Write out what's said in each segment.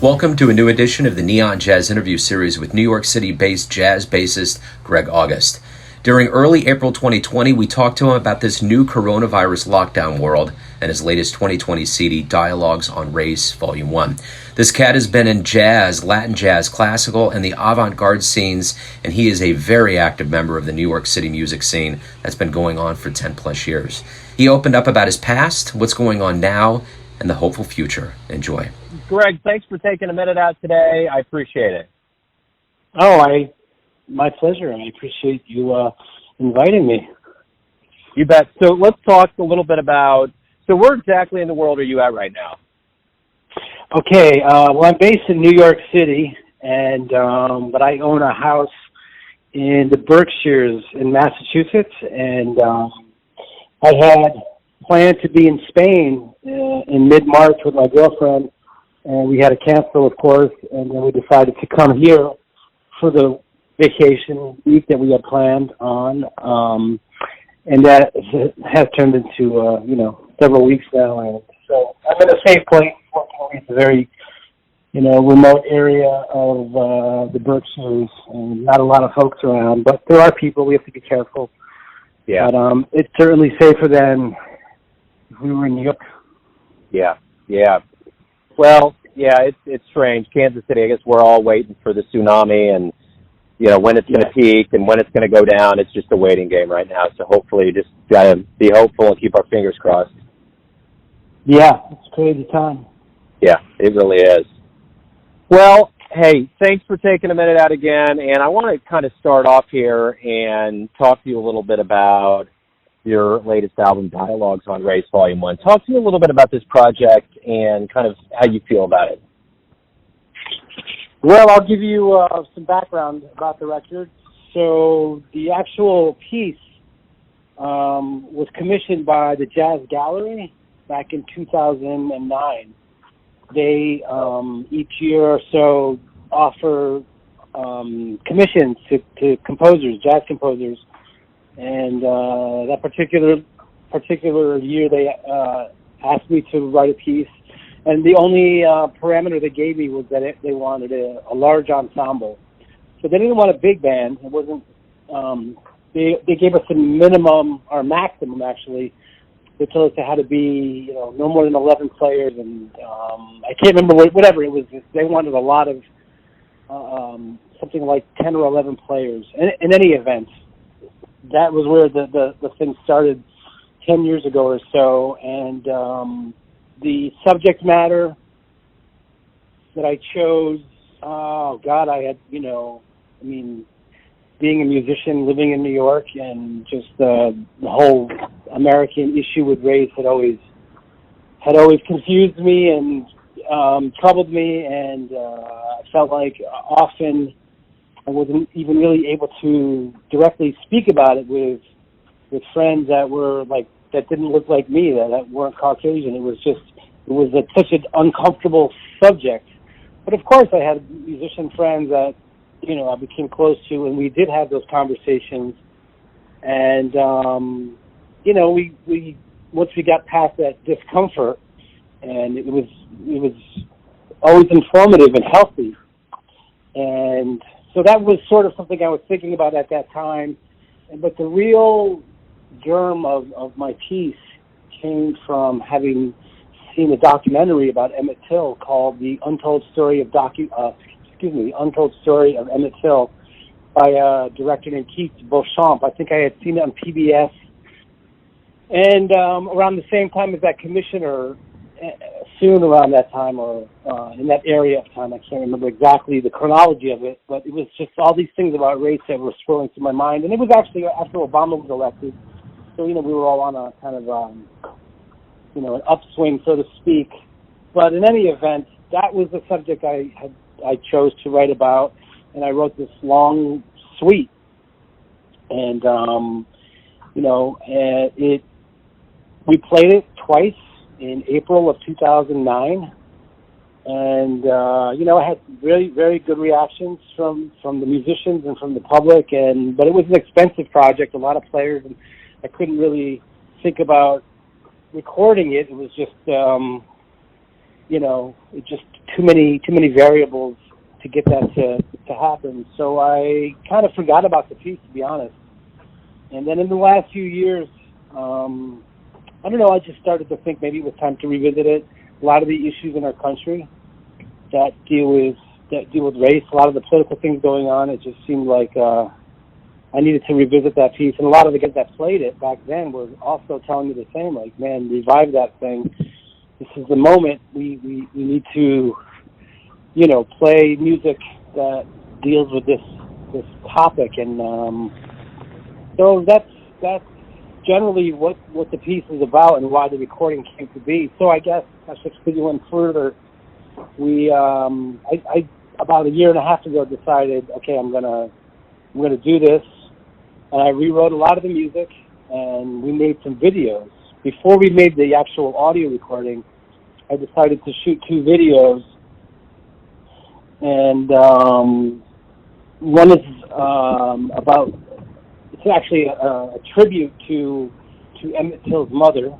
Welcome to a new edition of the Neon Jazz interview series with New York City-based jazz bassist Gregg August. During early April 2020, we talked to him about this new coronavirus lockdown world and his latest 2020 CD, Dialogues on Race, Volume 1. This cat has been in jazz, Latin jazz, classical, and the avant-garde scenes, and he is a very active member of the New York City music scene that's been going on for 10 plus years. He opened up about his past, what's going on now, and the hopeful future. Enjoy. Greg, thanks for taking a minute out today. I appreciate it. My pleasure. I appreciate you inviting me. You bet. So let's talk a little bit about, so where exactly in the world are you at right now? Okay, well, I'm based in New York City, and but I own a house in the Berkshires in Massachusetts, and I had planned to be in Spain in mid-March with my girlfriend, and we had to cancel, of course, and then we decided to come here for the vacation week that we had planned on, and that has turned into, several weeks now, and so I'm in a safe place. Fortunately, it's a very, remote area of the Berkshires, and not a lot of folks around, but there are people. We have to be careful. Yeah. But it's certainly safer than if we were in New York. Yeah. Well, yeah, it's strange. Kansas City, I guess we're all waiting for the tsunami and, when it's going to peak and when it's going to go down. It's just a waiting game right now. So hopefully you just got to be hopeful and keep our fingers crossed. Yeah, it's a crazy time. Yeah, it really is. Well, hey, thanks for taking a minute out again. And I want to kind of start off here and talk to you a little bit about your latest album, Dialogues on Race, Volume 1. Talk to me a little bit about this project and kind of how you feel about it. Well, I'll give you some background about the record. So the actual piece was commissioned by the Jazz Gallery back in 2009. They each year or so offer commissions to composers, jazz composers, and that particular year they asked me to write a piece. And the only parameter they gave me was that they wanted a large ensemble. So they didn't want a big band. It wasn't. They gave us a minimum or maximum actually. They told us it had to be no more than 11 players, and I can't remember whatever it was. They wanted a lot of something like 10 or 11 players. In any event, that was where the thing started 10 years ago or so, and the subject matter that I chose, I had, being a musician, living in New York, and just the whole American issue with race had always confused me and troubled me, and I felt like often I wasn't even really able to directly speak about it with friends that were that didn't look like me, that weren't Caucasian. It was such an uncomfortable subject. But of course I had musician friends that, I became close to, and we did have those conversations. And, we once we got past that discomfort, and it was always informative and healthy. And so that was sort of something I was thinking about at that time. But the real germ of my piece came from having seen a documentary about Emmett Till called The Untold Story of Emmett Till by a director named Keith Beauchamp. I think I had seen it on PBS. And around the same time as that commissioner, soon around that time or in that area of time, I can't remember exactly the chronology of it, but it was just all these things about race that were swirling through my mind. And it was actually after Obama was elected. So, we were all on a kind of, an upswing, so to speak. But in any event, that was the subject I chose to write about, and I wrote this long suite. And, we played it twice in April of 2009. And, I had really, very good reactions from the musicians and from the public. But it was an expensive project, a lot of players, and I couldn't really think about recording it. It was just, just too many variables to get that to happen. So I kind of forgot about the piece, to be honest. And then in the last few years, I don't know, I just started to think maybe it was time to revisit it. A lot of the issues in our country that deal with race, a lot of the political things going on, it just seemed like I needed to revisit that piece. And a lot of the guys that played it back then were also telling me the same, like, man, revive that thing. This is the moment. We need to, you know, play music that deals with this topic. And so that's generally what the piece is about and why the recording came to be. So I guess I should explain one further. We I about a year and a half ago decided, okay, I'm gonna do this, and I rewrote a lot of the music, and we made some videos. Before we made the actual audio recording, I decided to shoot 2 videos, and one is about, it's actually a tribute to Emmett Till's mother,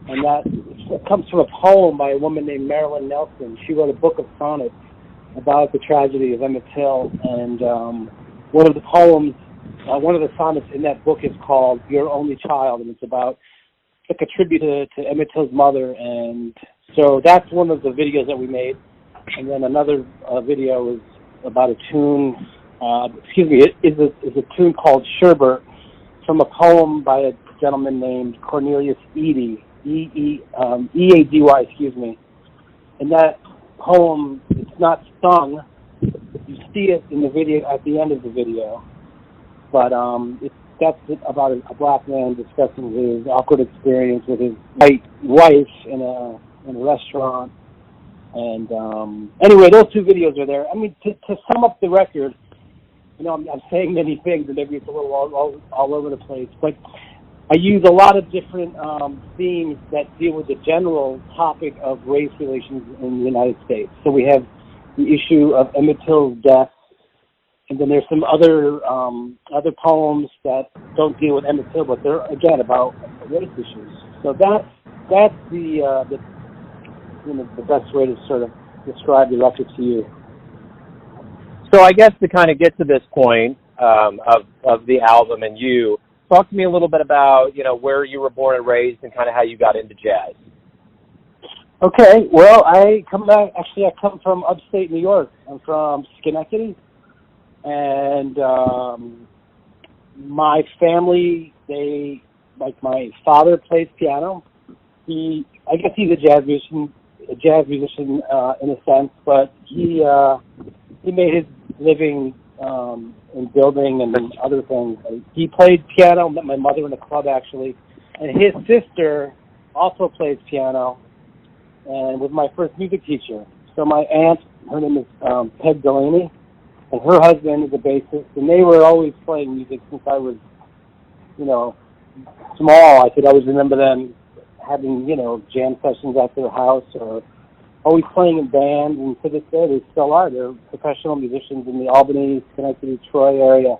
and that it comes from a poem by a woman named Marilyn Nelson. She wrote a book of sonnets about the tragedy of Emmett Till, and one of the poems, one of the sonnets in that book is called "Your Only Child," and it's like a tribute to Emmett Till's mother. And so that's one of the videos that we made. And then another video is about a tune, is a tune called "Sherbert" from a poem by a gentleman named Cornelius Eady, E-A-D-Y, excuse me. And that poem, it's not sung. You see it in the video, at the end of the video. But that's about a black man discussing his awkward experience with his white wife in a restaurant. And anyway, those 2 videos are there. I mean, to sum up the record, you know, I'm saying many things, and maybe it's a little all over the place, but I use a lot of different themes that deal with the general topic of race relations in the United States. So we have the issue of Emmett Till's death, and then there's some other poems that don't deal with Emmett Till, but they're again about race issues. So that's the best way to sort of describe the record to you. So I guess to kind of get to this point of the album and you, talk to me a little bit about, you know, where you were born and raised and kind of how you got into jazz. Okay, well, I come from upstate New York. I'm from Schenectady, and my family, my father plays piano. I guess he's a jazz musician in a sense, but he made his living in building and other things. He played piano, met my mother in a club actually, and his sister also plays piano and was my first music teacher. So my aunt, her name is Peg Delaney, and her husband is a bassist, and they were always playing music since I was, you know, small. I could always remember them having, you know, jam sessions at their house or always playing in bands, and to this day they still are. They're professional musicians in the Albany, Schenectady, Troy area,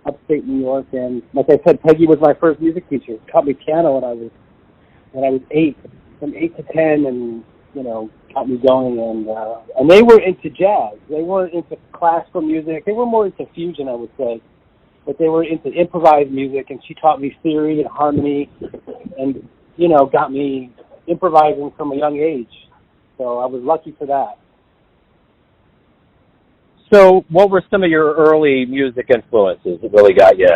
upstate New York. And like I said, Peggy was my first music teacher. Taught me piano when I was 8, from 8 to 10, and you know, got me going. And they were into jazz. They weren't into classical music. They were more into fusion, I would say. But they were into improvised music, and she taught me theory and harmony, and you know, got me improvising from a young age. So I was lucky for that. So what were some of your early music influences that really got you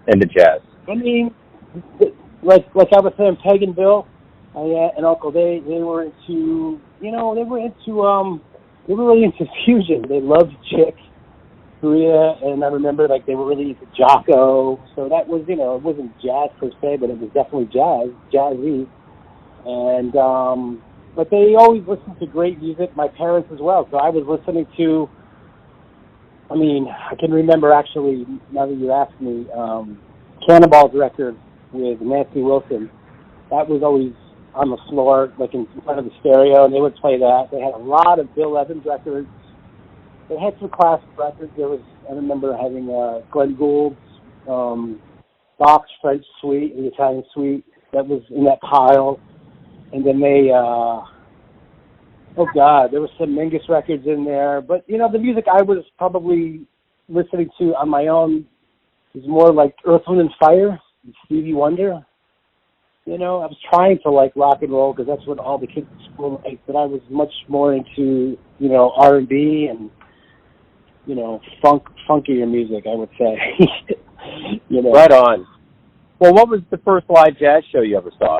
into jazz? I mean, like I was saying, Peg and Bill and Uncle, they were into, you know, they were really into fusion. They loved Chick Corea, and I remember like they were really into Jocko. So that was, you know, it wasn't jazz per se, but it was definitely jazzy. And but they always listened to great music, my parents as well. So I was listening to, I mean, I can remember actually, now that you asked me, Cannonball's record with Nancy Wilson. That was always on the floor, like in front of the stereo, and they would play that. They had a lot of Bill Evans records. They had some classic records. I remember having Glenn Gould's Bach's French Suite, the Italian Suite, that was in that pile. And then they Oh God, there was some Mingus records in there, but you know, the music I was probably listening to on my own was more like Earth, Wind and Fire, and Stevie Wonder. You know, I was trying to like rock and roll because that's what all the kids at school liked, but I was much more into, you know, R&B and, you know, funkier music, I would say. You know. Right on. Well, what was the first live jazz show you ever saw?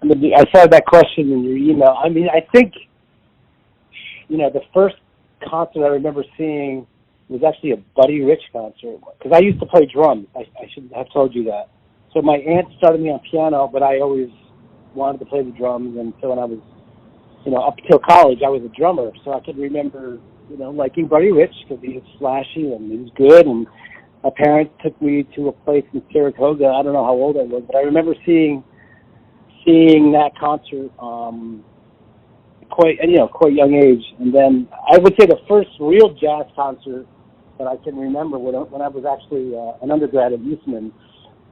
I mean, I saw that question in your email. I mean, I think, you know, the first concert I remember seeing was actually a Buddy Rich concert, because I used to play drums. I should have told you that. So my aunt started me on piano, but I always wanted to play the drums, and so when I was, you know, up till college, I was a drummer. So I could remember, you know, liking Buddy Rich because he was flashy and he was good, and my parents took me to a place in Saratoga. I don't know how old I was, but I remember seeing that concert quite young age. And then I would say the first real jazz concert that I can remember when I was actually an undergrad at Eastman.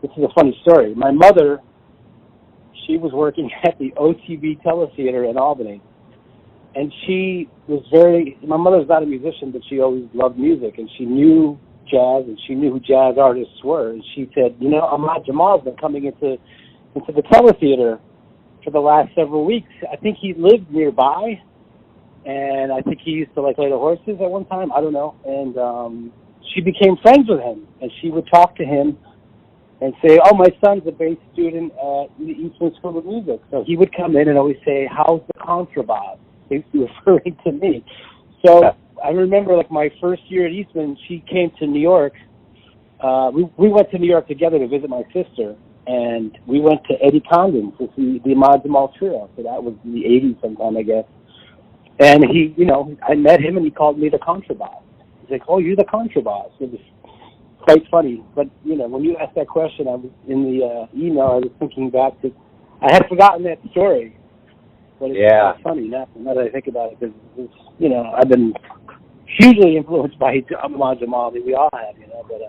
This is a funny story. My mother, she was working at the OTB Teletheater in Albany, and my mother's not a musician, but she always loved music, and she knew jazz, and she knew who jazz artists were, and she said, you know, Ahmad Jamal's been coming into the Teletheater for the last several weeks. I think he lived nearby, and I think he used to like lay the horses at one time. I don't know. And she became friends with him, and she would talk to him and say, oh, my son's a bass student at the Eastman School of Music. So he would come in and always say, how's the contrabass? Basically referring to me. So I remember, like, my first year at Eastman, she came to New York. We went to New York together to visit my sister, and we went to Eddie Condon's to see the Ahmad Jamal Trio. So that was in the 80s sometime, I guess. And he, you know, I met him, and he called me the contrabass. He's like, oh, you're the contrabass. It was quite funny. But, you know, when you asked that question, I was in the email, I was thinking back to, I had forgotten that story. But it's funny now that I think about it, because, you know, I've been hugely influenced by Ahmad Jamal. I mean, we all have, you know, but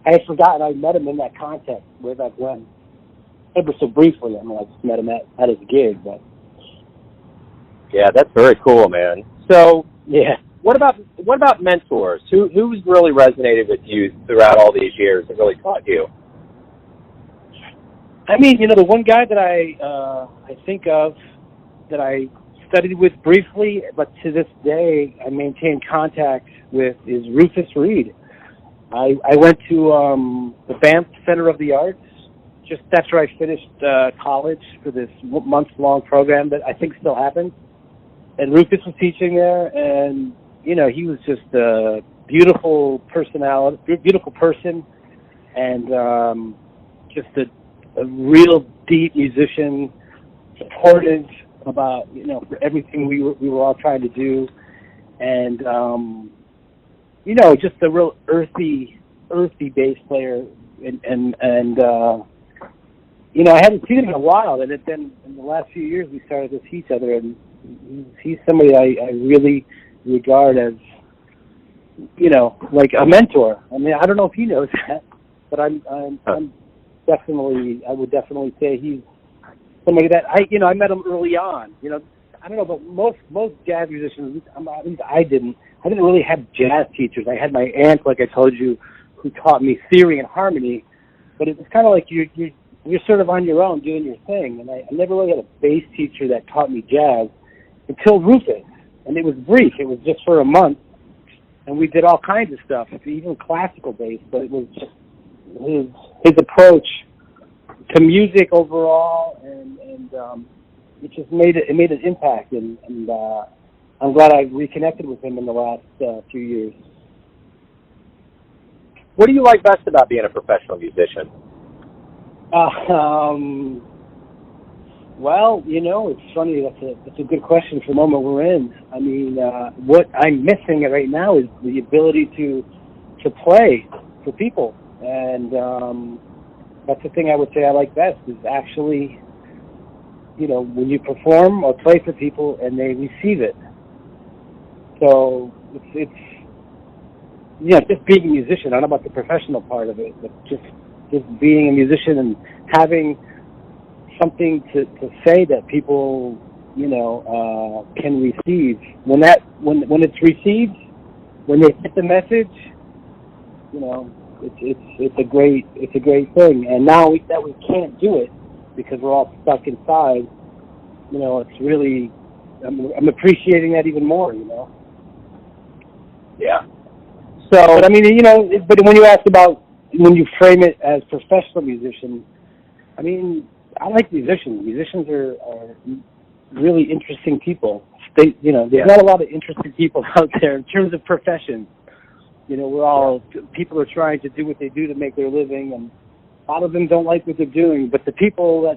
I had forgotten I met him in that context way back when. Ever so briefly. I mean, I just met him at his gig, but. Yeah, that's very cool, man. So, yeah. What about mentors? Who's really resonated with you throughout all these years and really taught you? I mean, you know, the one guy that I think of that I studied with briefly, but to this day I maintain contact with, is Rufus Reed. I went to the Banff Center of the Arts just after I finished college for this month-long program that I think still happens. And Rufus was teaching there, and, you know, he was just a beautiful personality, beautiful person, and just a real deep musician, supportive about, you know, for everything we were all trying to do, and you know, just a real earthy bass player, and you know, I hadn't seen him in a while, and then in the last few years we started to see each other, and he's somebody I really regard as, you know, like a mentor. I mean, I don't know if he knows that, but I'm definitely, I would definitely say he's somebody that I met him early on. You know, I don't know, but most jazz musicians, at least I didn't really have jazz teachers. I had my aunt, like I told you, who taught me theory and harmony, but it was kind of like you're sort of on your own doing your thing. And I never really had a bass teacher that taught me jazz until Rufus, and it was brief. It was just for a month, and we did all kinds of stuff, even classical bass. But it was just his approach to music overall, and it just made an impact, and I'm glad I reconnected with him in the last few years. What do you like best about being a professional musician? Well, you know, it's funny. That's a good question for the moment we're in. I mean, what I'm missing right now is the ability to play for people, and that's the thing I would say I like best, is actually, you know, when you perform or play for people and they receive it. So it's you know, just being a musician. I don't know about the professional part of it, but just being a musician and having something to say that people can receive. When it's received, when they get the message, it's a great thing. And now that we can't do it because we're all stuck inside, it's really, I'm appreciating that even more. Yeah. So, but I mean, but when you ask about when you frame it as professional musician, I mean, I like musicians. Musicians are really interesting people. There's not a lot of interesting people out there in terms of professions. People are trying to do what they do to make their living, and a lot of them don't like what they're doing. But the people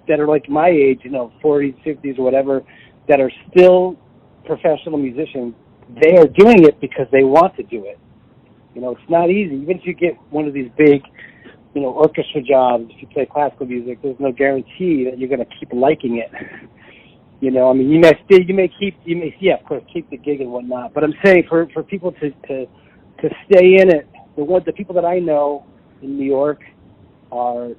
that are like my age, 40s, 50s, or whatever, that are still professional musicians, they are doing it because they want to do it. It's not easy. Even if you get one of these big, orchestra jobs, if you play classical music, there's no guarantee that you're going to keep liking it. I mean, you may, of course, keep the gig and whatnot. But I'm saying for people to stay in it, the people that I know in New York are,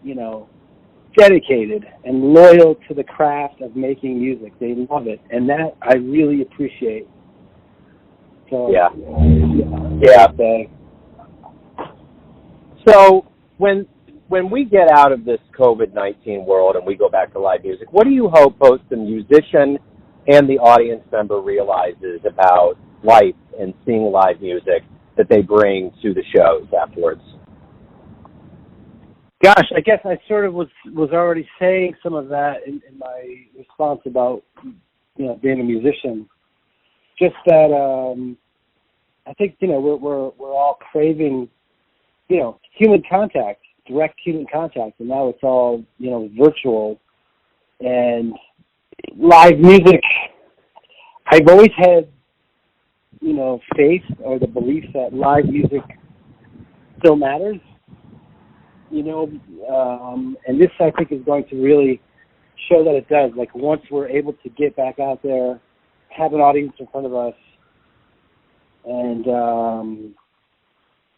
dedicated and loyal to the craft of making music. They love it, and that I really appreciate. So, yeah. So when we get out of this COVID-19 world and we go back to live music, what do you hope both the musician and the audience member realizes about life and seeing live music that they bring to the shows afterwards? Gosh, I guess I sort of was already saying some of that in my response about being a musician. Just that I think we're all craving human contact, direct human contact, and now it's all virtual and live music. I've always had faith or the belief that live music still matters. And this I think is going to really show that it does. Like once we're able to get back out there, have an audience in front of us, and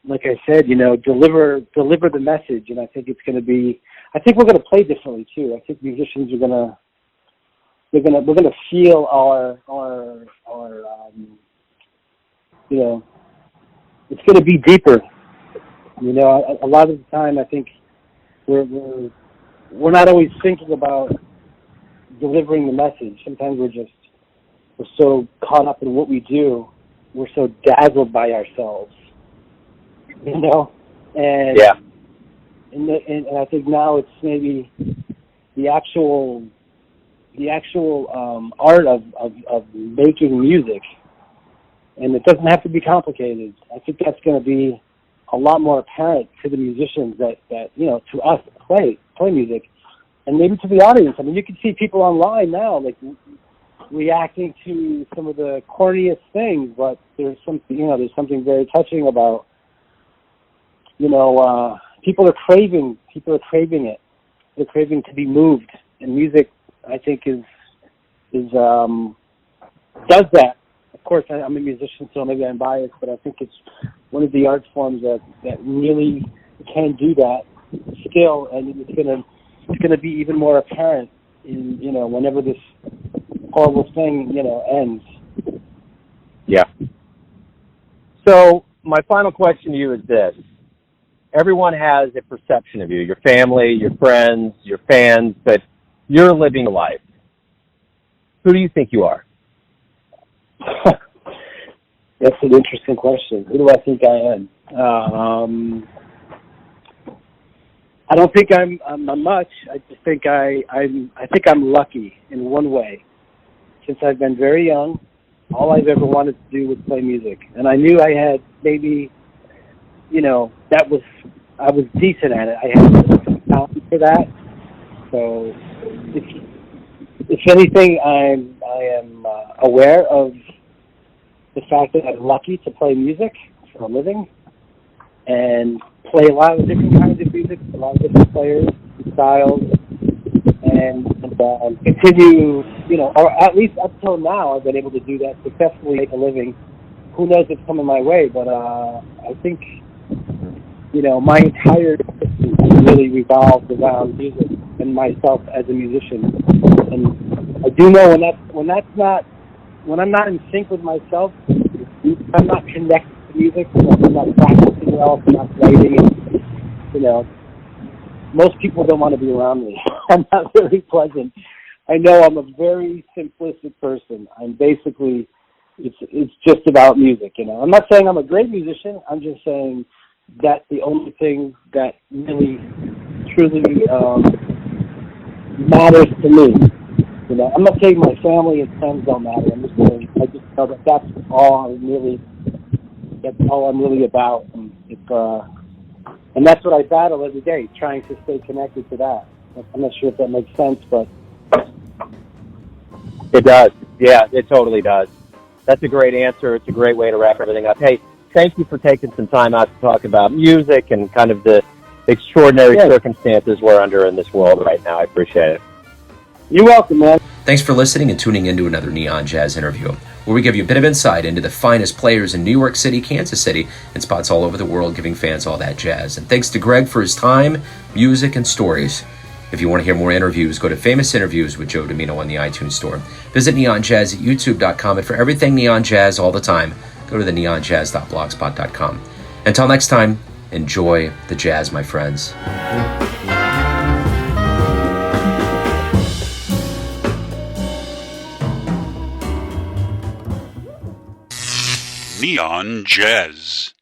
like I said, deliver the message. And I think it's going to be. I think we're going to play differently too. I think musicians are we're going to feel our it's going to be deeper. A lot of the time I think we're not always thinking about delivering the message. Sometimes we're so caught up in what we do, we're so dazzled by ourselves, and yeah. And I think now it's maybe the actual art of making music, and it doesn't have to be complicated. I think that's going to be a lot more apparent to the musicians that to us play music, and maybe to the audience. I mean, you can see people online now like reacting to some of the corniest things, but there's something very touching about people are craving it. They're craving to be moved, and music, I think, does that. Of course, I'm a musician, so maybe I'm biased, but I think it's one of the art forms that really can do that still, and it's gonna be even more apparent in whenever this horrible thing ends. Yeah. So my final question to you is this: everyone has a perception of you, your family, your friends, your fans, but you're living a life. Who do you think you are? That's an interesting question. Who do I think I am? I don't think I'm much. I just think I'm lucky in one way. Since I've been very young, all I've ever wanted to do was play music, and I knew I had maybe, I was decent at it. I had some talent for that. So, if anything, I am aware of the fact that I'm lucky to play music for a living and play a lot of different kinds of music, a lot of different players and styles, and continue, or at least up till now, I've been able to do that successfully, make a living. Who knows what's coming my way, but I think, my entire existence really revolves around music and myself as a musician. And I do know when I'm not in sync with myself, I'm not connected to music, I'm not practicing well, I'm not writing, most people don't want to be around me. I'm not very pleasant. I know I'm a very simplistic person. I'm basically, it's just about music, I'm not saying I'm a great musician. I'm just saying that's the only thing that really, truly matters to me. I'm not saying my family and friends don't matter. I'm just saying I just know that that's all I'm really about. And that's what I battle every day, trying to stay connected to that. I'm not sure if that makes sense, but It does. Yeah, it totally does. That's a great answer. It's a great way to wrap everything up. Hey, thank you for taking some time out to talk about music and kind of the extraordinary circumstances we're under in this world right now. I appreciate it. You're welcome, man. Thanks for listening and tuning into another Neon Jazz interview, where we give you a bit of insight into the finest players in New York City, Kansas City, and spots all over the world, giving fans all that jazz. And thanks to Greg for his time, music, and stories. If you want to hear more interviews, go to Famous Interviews with Joe Domino on the iTunes Store. Visit neonjazz at youtube.com, and for everything Neon Jazz all the time, go to the neonjazz.blogspot.com. Until next time, enjoy the jazz, my friends. Neon Jazz.